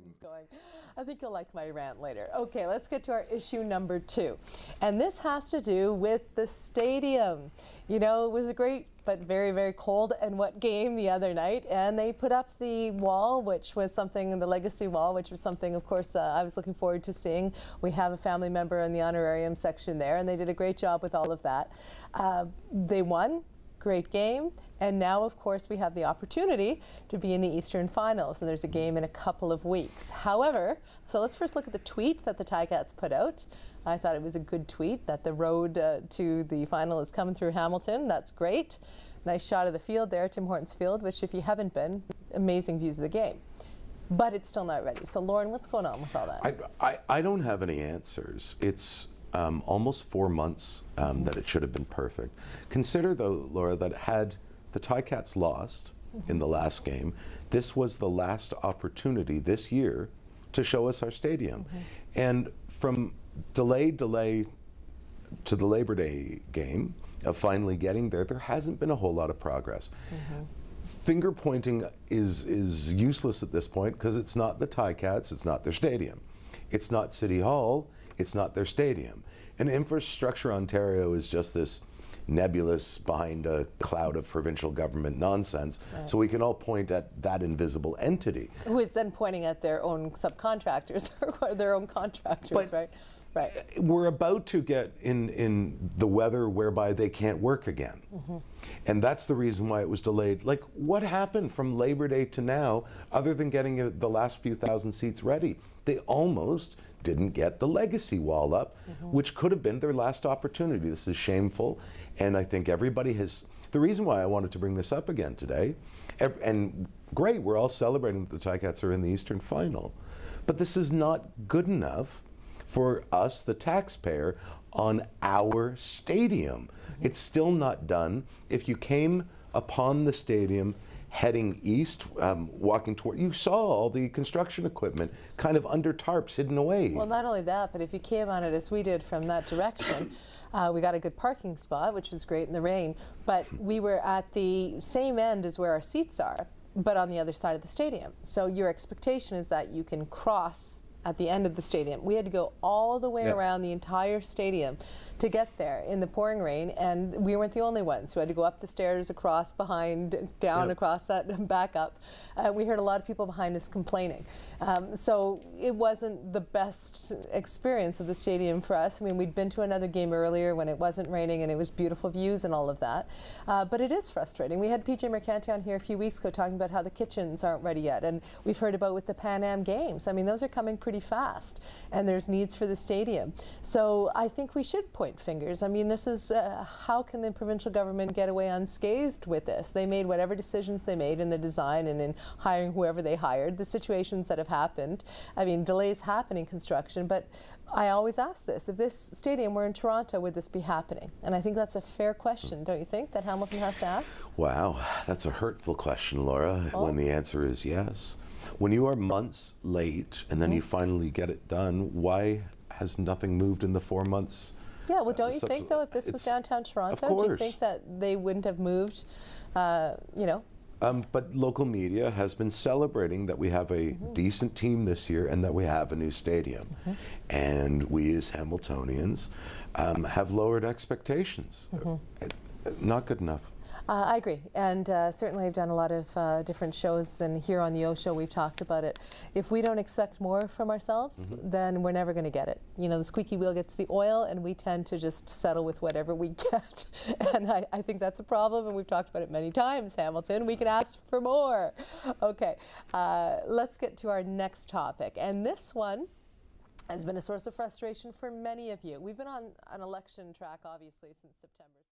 it's going. I think you'll like my rant later. Okay, let's get to our issue number 2. And this has to do with the stadium. You know, it was a great but very, very cold and wet game the other night, and they put up the wall, which was something, the legacy wall, which was something, of course, I was looking forward to seeing. We have a family member in the honorarium section there, and they did a great job with all of that. They won. Great game, and now of course we have the opportunity to be in the Eastern Finals, and there's a game in a couple of weeks. However, so let's first look at the tweet that the Ticats put out. I thought it was a good tweet that the road to the final is coming through Hamilton. That's great. Nice shot of the field there, Tim Hortons Field, which if you haven't been, amazing views of the game. But it's still not ready. So Loren, what's going on with all that? I don't have any answers. It's almost 4 months that it should have been perfect. Consider though, Laura, that had the Ticats lost in the last game, this was the last opportunity this year to show us our stadium. And from delay to the Labor Day game of finally getting there, there hasn't been a whole lot of progress. Finger pointing is useless at this point because it's not the Ticats, it's not their stadium. It's not City Hall, it's not their stadium. And Infrastructure Ontario is just this nebulous behind a cloud of provincial government nonsense. Right. So we can all point at that invisible entity. Who is then pointing at their own subcontractors or their own contractors, but right? Right. We're about to get in the weather whereby they can't work again. And that's the reason why it was delayed. Like, what happened from Labor Day to now, other than getting the last few thousand seats ready? They almost didn't get the legacy wall up, which could have been their last opportunity. This is shameful, and I think everybody has. The reason why I wanted to bring this up again today, and great, we're all celebrating that the Ticats are in the Eastern Final, but this is not good enough for us, the taxpayer, on our stadium. It's still not done. If you came upon the stadium heading east, walking toward, you saw all the construction equipment kind of under tarps hidden away. Well, not only that, but if you came on it as we did from that direction, we got a good parking spot, which was great in the rain, but we were at the same end as where our seats are, but on the other side of the stadium. So your expectation is that you can cross at the end of the stadium. We had to go all the way around the entire stadium to get there in the pouring rain, and we weren't the only ones who had to go up the stairs, across, behind, down, across that, back up. We heard a lot of people behind us complaining. So it wasn't the best experience of the stadium for us. I mean, we'd been to another game earlier when it wasn't raining and it was beautiful views and all of that. But it is frustrating. We had PJ Mercanti on here a few weeks ago talking about how the kitchens aren't ready yet, and we've heard about with the Pan Am games. I mean, those are coming pretty fast, and there's needs for the stadium. So I think we should point fingers. I mean, this is, how can the provincial government get away unscathed with this? They made whatever decisions they made in the design and in hiring whoever they hired, the situations that have happened. I mean, delays happen in construction, but I always ask this, if this stadium were in Toronto, would this be happening? And I think that's a fair question, don't you think, that Hamilton has to ask? Wow, that's a hurtful question, Laura, when the answer is yes. When you are months late and then you finally get it done, why has nothing moved in the 4 months? Yeah, well, don't you think, though, if this was downtown Toronto, do you think that they wouldn't have moved, you know? But local media has been celebrating that we have a decent team this year and that we have a new stadium. And we as Hamiltonians have lowered expectations. Not good enough. I agree, and certainly I've done a lot of different shows, and here on the O Show we've talked about it. If we don't expect more from ourselves, then we're never going to get it. You know, the squeaky wheel gets the oil, and we tend to just settle with whatever we get. And I think that's a problem, and we've talked about it many times, Hamilton. We can ask for more. Okay, let's get to our next topic, and this one has been a source of frustration for many of you. We've been on an election track, obviously, since September.